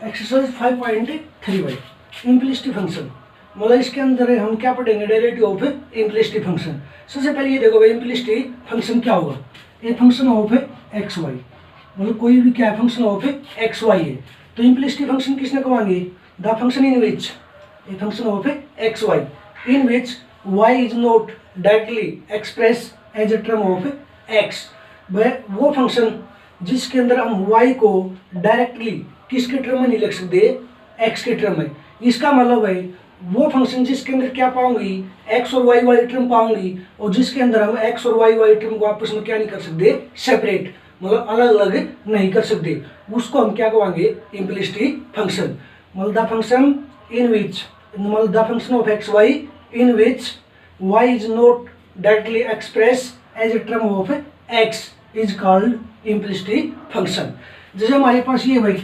Exercise 5.3 भाई इम्प्लिसिटी function, मतलब इसके अंदर हम क्या पढ़ेंगे, डेरिवेटिव ऑफ इम्प्लिसिटी फंक्शन। सबसे पहले ये देखो भाई इम्प्लिसिटी फंक्शन क्या होगा, ये फंक्शन ऑफ एक्स वाई, मतलब कोई भी क्या फंक्शन ऑफ एक्स वाई है। तो इम्प्लिसिटी फंक्शन किसने कहवाएंगे, the function in which, a function of x y in which y is not directly express as a term of x. वह वो फंक्शन जिसके अंदर हम y को डायरेक्टली किसके टर्म में नहीं लिख सकते, x के टर्म में। इसका मतलब है वो फंक्शन जिसके अंदर क्या पाऊंगी, x और y वाली टर्म पाऊंगी, और जिसके अंदर हम x और y वाली टर्म को आपस में क्या नहीं कर सकते, सेपरेट, मतलब अलग अलग नहीं कर सकते, उसको हम क्या कहेंगे, इम्प्लिसिटी फंक्शन। मतलब द फंक्शन इन विच, मतलब the function of x y in which y is not directly express as a term of x is called implicity function. जैसे हमारे पास ये भाई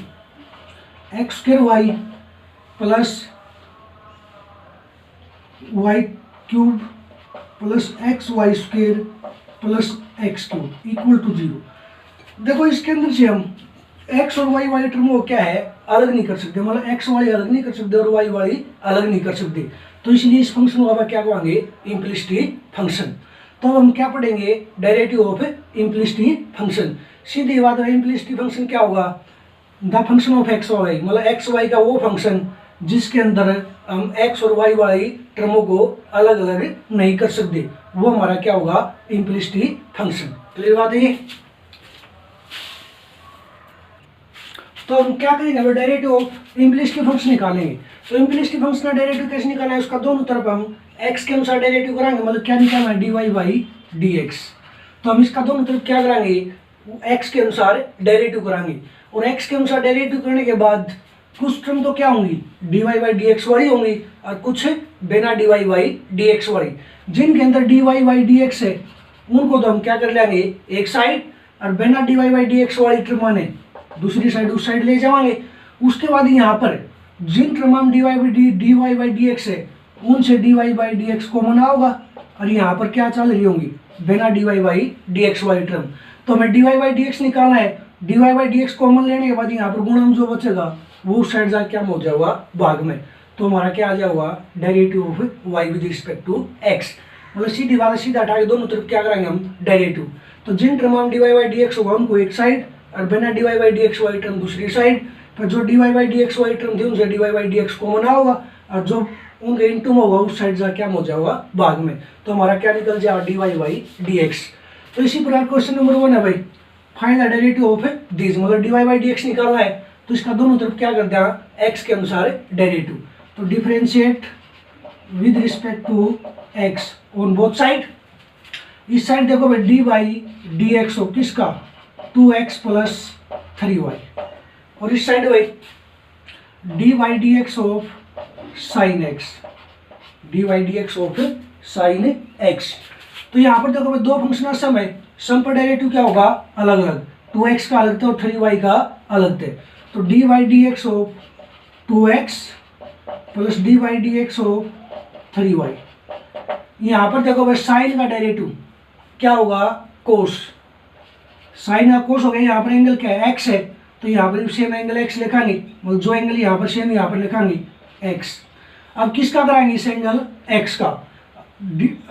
x square y plus y cube plus x y square plus x cube equal to 0। देखो इसके अंदर से हम एक्स और वाई वाली टर्म को क्या है, अलग नहीं कर सकते, मतलब एक्स वाई अलग नहीं कर सकते और वाई वाली अलग नहीं कर सकते। तो इसलिए इस फंक्शन को आप क्या कहेंगे, इम्प्लिसिटी फंक्शन। तो हम क्या पढ़ेंगे, डेरिवेटिव ऑफ इम्प्लिसिटी फंक्शन। सीधी बात है, इम्प्लिसिटी फंक्शन क्या होगा, the function of x y, मतलब एक्स वाई का वो फंक्शन जिसके अंदर हम एक्स और वाई वाली टर्मों को अलग अलग नहीं कर सकते, वो हमारा क्या होगा, इम्प्लिसिटी फंक्शन। क्लियर बात है ये। तो हम क्या करेंगे, डेरिवेटिव ऑफ इम्प्लिसिटी फंक्शन निकालेंगे। तो इम्प्लिसिटी फंक्शन का डेरिवेटिव कैसे निकालना है, उसका दोनों तरफ हम x के अनुसार डेरिवेटिव कराएंगे, मतलब क्या निकालना है, dy बाई dx। तो हम इसका दोनों तरफ क्या कराएंगे, x के अनुसार डेरिवेटिव कराएंगे, और x के अनुसार डेरिवेटिव करने के बाद कुछ टर्म तो क्या होंगी, dy बाई dx वाली होंगी, और कुछ बिना dy बाई dx वाली। जिनके अंदर dy बाई dx है उनको तो हम क्या कर लेंगे एक साइड, और बिना dy बाई dx वाली टर्म माने दूसरी साइड, उस साइड ले जाएंगे। उसके बाद यहाँ पर जिन टर्म हम dy बाई dx है उनसे dy बाई dx कॉमन होगा, और यहाँ पर क्या चल रही होंगी, बिना dy बाई dx वाली टर्म। तो हमें dy बाई dx निकालना है, dy बाई dx कॉमन लेने के बाद यहाँ पर गुणन जो बचेगा वो उस साइड जाकर क्या हो जाएगा, भाग में। तो हमारा क्या आ जाएगा, derivative of y with respect to x। मतलब सीधी बात, सीधा हटा के दोनों तरफ क्या करेंगे हम, डेरिवेटिव। तो जिन टर्म हम dy बाई dx होगा उनको एक साइड, और बिना dy बाई dx वाली टर्म दूसरी साइड। फिर जो dy बाई dx वाली टर्म थी उनसे dy बाई dx कॉमन होगा, और जो उनके इंटू में होगा उस साइड जा क्या हो जाएगा, भाग में। तो हमारा क्या निकल जाएगा, dy बाई dx। तो इसी प्रकार क्वेश्चन नंबर 1 है भाई, find the derivative of this, मतलब dy बाई dx निकालना है, तो इसका दोनों तरफ क्या कर देना, x के अनुसार डेरिवेटिव। तो differentiate with respect to x on both side. इस साइड देखो भाई dy बाई dx हो किसका, 2x प्लस 3y, और इस साइड भाई dy by dx of sine x, dy by dx of sine x. तो यहाँ पर देखो भाई दो फंक्शन सम है, सम पर डेरिवेटिव क्या होगा, अलग अलग, 2x का अलग थे और 3y का अलग थे। तो dy by dx of 2x plus dy by dx of 3y। यहाँ पर देखो भाई साइन का डेरिवेटिव क्या होगा, कोस, साइन का कोस हो गया। यहाँ पर एंगल क्या है, x है, तो यहाँ पर सेम एंगल x लिखाएंगे, मतलब जो एंगल यहाँ पर सेम यहाँ पर लिखाएंगे x। अब किसका कराएंगे, इस एंगल x का,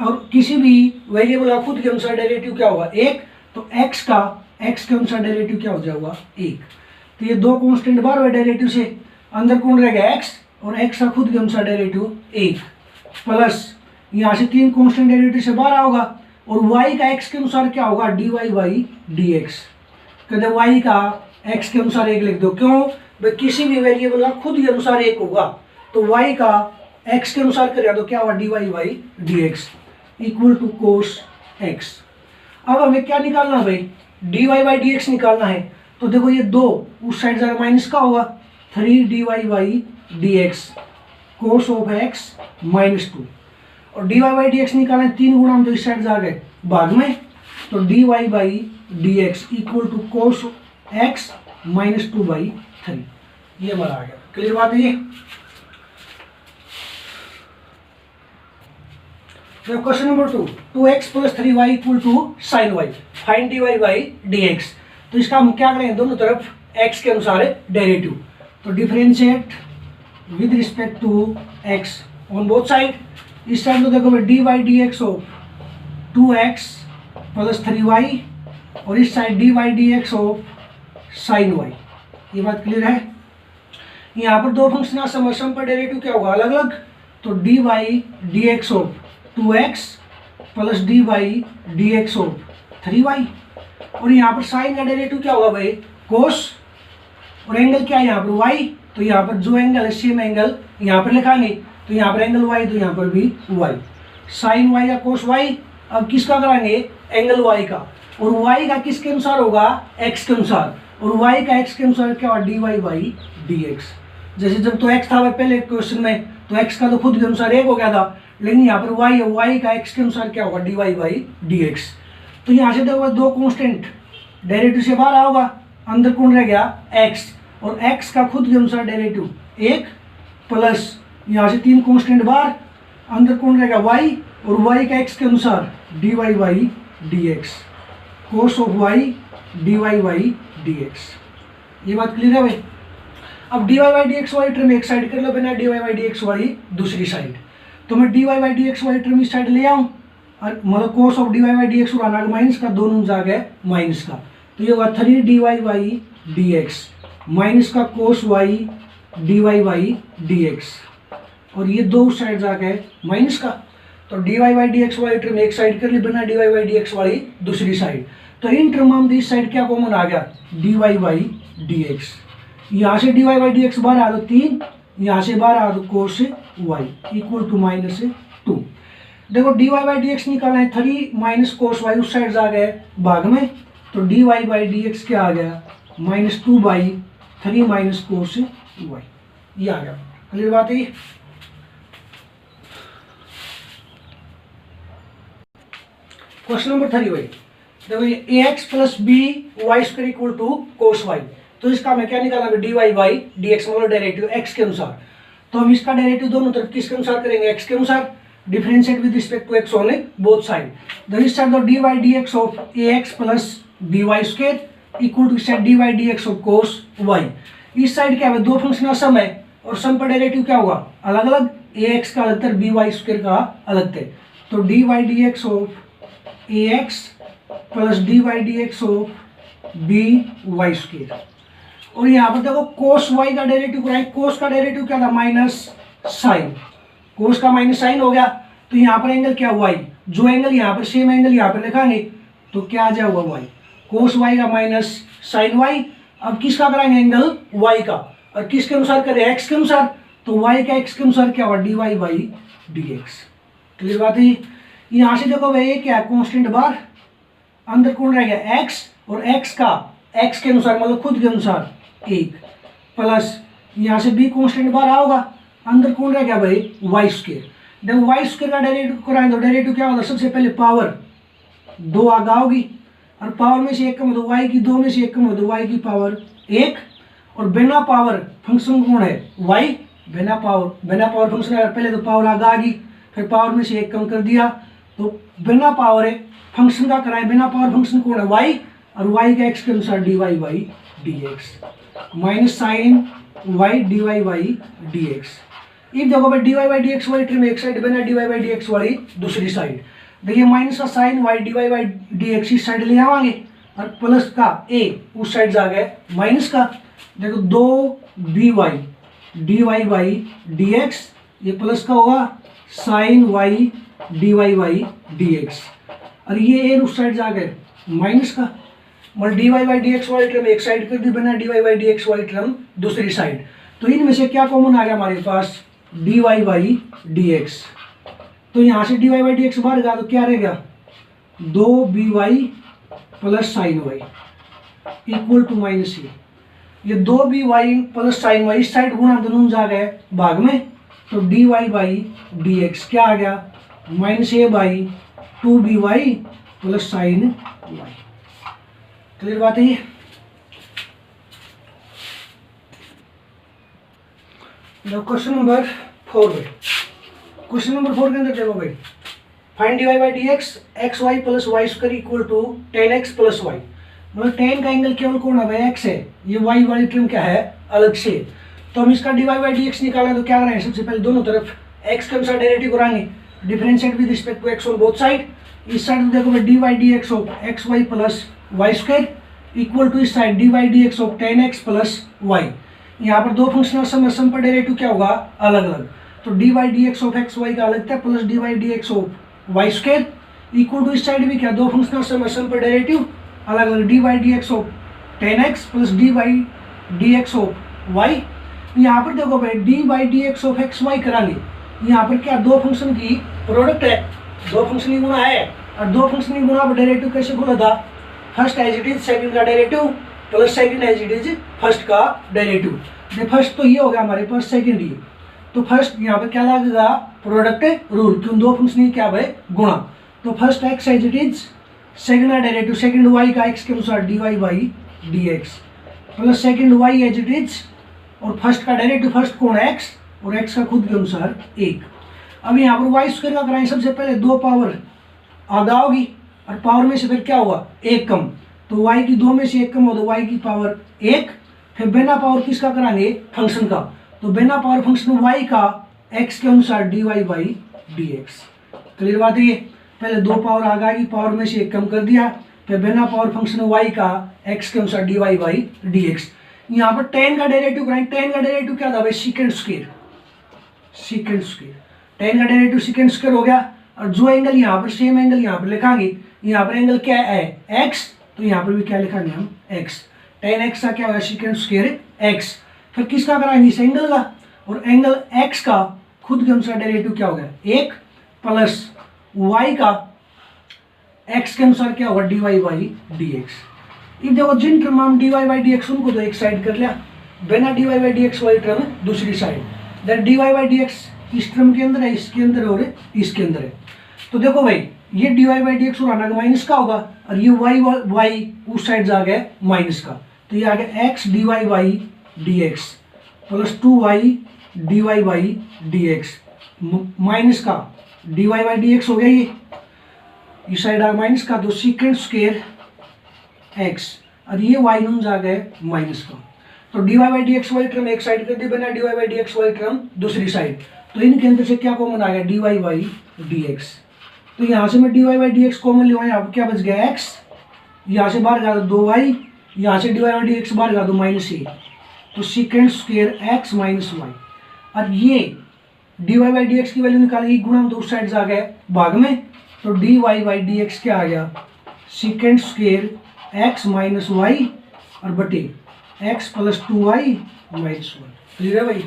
और किसी भी वेरिएबल का खुद के अनुसार डेरिवेटिव क्या होगा, 1। तो x का x के अनुसार डेरिवेटिव क्या हो जाएगा, 1। तो ये दो कांस्टेंट बाहर हुए डेरिवेटिव से, अंदर कौन रहेगा, x, और x का खुद के अनुसार डेरिवेटिव 1, प्लस यहाँ से 3 कांस्टेंट डेरिवेटिव से बाहर होगा, और y का x के अनुसार क्या होगा, dy बाई dx। कहते y का x के अनुसार 1 लिख दो, क्यों भाई, किसी भी वेरिएबल का खुद के अनुसार 1 होगा, तो y का x के अनुसार करेगा तो क्या होगा, dy by dx equal to cos x। अब हमें क्या निकालना है भाई, dy बाई dx निकालना है। तो देखो ये दो उस साइड जाकर माइनस का होगा, 3 dy by dx cos of x minus 2, और dy बाई dx निकालना है, 3 गुणा तो इस साइड जा गए भाग में। तो dy by dx equal to cos x minus 2 by 3, ये हमारा आ गया। क्लियर बात है ये। Question number 2, 2x plus 3y equal to sine y, find dy by dx। तो इसका हम क्या करेंगे, दोनों तरफ x के अनुसार डेरिवेटिव। तो differentiate with respect to x on both side. इस साइड तो देखो भाई d y d x of 2x plus 3y और इस side d y d x of sine y. ये बात क्लियर है। यहाँ पर दो फंक्शन आ सम पर डेरिवेटिव क्या होगा अलग अलग, तो d y d x of 2x plus d y d x of 3y। और यहाँ पर साइन का डेरिवेटिव क्या होगा भाई कोस, और एंगल क्या है यहाँ पर y, तो यहाँ पर जो एंगल है सेम एंगल यहाँ पर लिखाएंगे, तो यहाँ पर एंगल y तो यहाँ पर भी y, साइन y या कोस y। अब किसका कराएंगे एंगल y का, और y का किसके अनुसार होगा x के अनुसार, और y का x के अनुसार क्या होगा dy बाई dx। जैसे जब तो x था भाई पहले क्वेश्चन में, तो x का तो खुद के अनुसार 1 हो गया था, लेकिन यहाँ पर y है, y का x के अनुसार क्या होगा dy बाई dx। तो यहाँ से देखो दो कांस्टेंट डेरिवेटिव से बाहर आओगा, अंदर कौन रह गया x, और x का खुद के अनुसार डेरिवेटिव 1 प्लस यहाँ से 3 कांस्टेंट बाहर, अंदर कौन रहेगा y, और y का x के अनुसार dy by dx, cos of y dy by dx। ये बात क्लियर है भाई। अब dy बाई dx वाली टर्म एक साइड कर लो बिना dy बाई dx वाली दूसरी साइड, तो मैं dy बाई dx वाली टर्म इस साइड ले आऊँ, और मतलब cos of dy by dx और अनाग माइनस का दोनों जगह माइनस का, तो ये होगा 3dy बाई dx माइनस का कोस y dy बाई dx, और ये दो साइड जाके माइनस का, तो dy बाई dx वाली टर्म एक साइड कर ली बिना dy बाई dx वाली दूसरी साइड, तो इन टर्म में इस साइड क्या कॉमन आ गया dy बाई dx। यहाँ से dy बाई dx बाहर आ दो 3, यहाँ से बाहर आ दो कोस y इक्वल टू -2। देखो dy बाई dx निकालना है, 3 माइनस कोस y उस साइड जा गए भाग में, तो dy बाई dx क्या आ गया -2 बाई 3 माइनस कोस y। ये आ गया, क्लियर बात है। क्वेश्चन नंबर 3 भाई देखो ये ax plus b y square equal to cos y, तो इसका मैं क्या निकालना है dy बाई dx मतलब डेरिवेटिव x के अनुसार, तो हम इसका डेरिवेटिव दोनों तरफ किसके अनुसार करेंगे x के अनुसार, differentiate with respect to x on both side. The इस side dy dx of ax plus by square equal to इस side dy dx of cos y। इस साइड क्या है दो फंक्शन का सम है, और सम पर डेरिवेटिव क्या होगा अलग अलग, ax का अलग था by स्क्वायर का अलग थे, तो dy dx of ax plus dy dx of by square. और यहाँ पर देखो कोस y का डेरिवेटिव कराएं, कोस का डेरिवेटिव क्या था माइनस साइन, कोस का माइनस साइन हो गया, तो यहाँ पर एंगल क्या y, जो एंगल यहाँ पर सेम एंगल यहाँ पर लिखाएंगे, तो क्या आ जाएगा y, कोस y का माइनस साइन y। अब किसका कराएंगे एंगल y का, और किसके अनुसार करें x के अनुसार, तो y का x के अनुसार क्या होगा dy बाई dx। क्लियर बात है। यहाँ से देखो भाई क्या है कांस्टेंट बार, अंदर कौन रह गया x, और x का x के अनुसार मतलब खुद के अनुसार 1 प्लस यहाँ से b कांस्टेंट बार आओगा, अंदर कौन रह गया भाई y स्क्वायर। देखो y स्क्वायर का डेरिवेटिव कराएं तो डेरिवेटिव क्या होगा, सबसे पहले पावर 2 आगे आओगी, और पावर में से 1 कम हो तो y की 2 में से 1 कम हो तो y की पावर 1, और बिना पावर फंक्शन कौन है y, बिना पावर फंक्शन है, पहले तो पावर आगे आ गई, फिर पावर में से 1 कम कर दिया, तो बिना पावर है फंक्शन का कराए, बिना पावर फंक्शन कौन है y, और y का x के अनुसार dy by dx minus sine y dy by dx। If देखो भाई dy बाई dx वाली टर्म एक साइड बिना dy बाई dx वाली दूसरी साइड, देखिए माइनस का sine y dy by dx इस साइड ले आवाएंगे, और प्लस का a उस साइड जा गए माइनस का, देखो 2by dy बाई dx, ये प्लस का होगा sine y dy by dx, और ये a उस साइड जा गए माइनस का, मतलब dy बाई dx वाली टर्म एक साइड कर दी बिना dy बाई dx वाली टर्म दूसरी साइड, तो इनमें से क्या कॉमन आ गया हमारे पास dy बाई dx, तो यहाँ से dy बाई dx बाहर गया तो क्या रहेगा 2by plus sine y equal to minus ये 2by प्लस साइन y इस साइड गुणा दोनों जा गए भाग में, तो dy बाई dx क्या आ गया minus a by 2by plus sine y। Clear बात है ये। क्वेश्चन नंबर 4 में, क्वेश्चन नंबर 4 के अंदर देखो भाई find dy by dx x y plus y square equal to 10x plus y, मतलब 10 का एंगल केवल कौन है भाई x है, ये y वाली टर्म क्या है अलग से, तो हम इसका dy बाई डी एक्स निकाला तो क्या कराएंगे, सबसे पहले दोनों तरफ x के अनुसार डेरिवेटिव कराएंगे, differentiate with respect to x on both side. इस साइड देखो भाई dy by d x of x y plus y square equal to इस side dy by d x of ten x plus y. यहाँ पर दो function सम पर derivative क्या होगा, अलग अलग। तो dy by d x of x y का अलग था plus dy by d x of y square equal to इस साइड भी क्या, दो फंक्शन सम पर डेरिवेटिव अलग अलग, dy by d x of ten x plus dy by d x of y. यहाँ पर देखो भाई d by d x of x y करांगे, यहाँ पर क्या दो फंक्शन की प्रोडक्ट है, दो फंक्शन की गुणा है, और दो फंक्शन की गुणा पर डेरिवेटिव कैसे बोला था, first as it is second का derivative plus second as it is first का डेरिवेटिव। फर्स्ट तो ये हो गया हमारे पास, सेकंड ये, तो फर्स्ट यहाँ पर क्या लगेगा, प्रोडक्ट रूल, क्यों दो फंक्शन की क्या भाई गुणा। तो first x as it is, second का डेरिवेटिव सेकंड वाई का एक्स के अनुसार d y by d x plus second y as it is, और फर्स्ट का डेरिवेटिव फर्स्ट कौन है एक्स, और एक्स का खुद के अनुसार एक। अब यहाँ पर वाई स्क्वायर का कराएं, सबसे पहले दो पावर आधा होगी और पावर में से फिर क्या होगा, एक कम, तो वाई की दो में से एक कम हो तो वाई की पावर एक, फिर बिना पावर किसका कराएंगे, फंक्शन का, तो बिना पावर फंक्शन वाई का एक्स के अनुसार d y by d x. Clear बात है ये, पहले दो पावर आगे की पावर में से एक कम कर दिया, फिर बिना पावर फंक्शन वाई का एक्स के अनुसार d y by d x. यहाँ पर टेन का डेरिवेटिव कराएं, टेन का डेरिवेटिव क्या था भाई, second square, second square, ten का डेरिवेटिव सेकंड स्क्वायर हो गया। और जो एंगल यहाँ पर सेम एंगल यहाँ पर लिखाएंगे, यहाँ पर एंगल क्या है एक्स, तो यहाँ पर भी क्या लिखाएंगे हम एक्स, टेन एक्स का क्या होगा सेकंड स्क्वायर एक्स। फिर किसका कराएंगे, इस एंगल का, और एंगल एक्स का खुद के अनुसार डेरिवेटिव क्या हो गया एक, प्लस वाई का एक्स के अनुसार क्या होगा d y by d x. ये देखो जिन टर्म हम d y by d x उनको तो एक साइड कर लिया, बिना d y by d x वाली टर्म दूसरी side, that d y by d x इस टर्म के अंदर है, इसके अंदर है और इसके अंदर है। तो देखो भाई ये d y by d x और आना का माइनस का होगा, और ये वाई उस साइड जा गया माइनस का, तो ये आ गया x d y by d x plus two y d y by d x minus का d y by d x हो गया, ये इस साइड आ माइनस का, तो सेकंड स्क्वायर एक्स, और ये वाई नून जा गए माइनस का। तो d y by d x y term एक साइड कर दी, बिना d y by d x y term दूसरी साइड, तो इनके अंदर से क्या कॉमन आ गया d y by d x. तो यहाँ से मैं d y by d x common लिया, यहाँ पर क्या बच गया एक्स, यहाँ से बाहर गया तो दो वाई, यहाँ से d y by d x बाहर गया तो माइनस ए, तो second square x minus y. और ये d y by d x की वैल्यू निकालेगी, गुणा तो उस साइड जा गए भाग में, तो d y by d x क्या आ गया second square x minus y और बटे x plus two y minus one. Clear है भाई।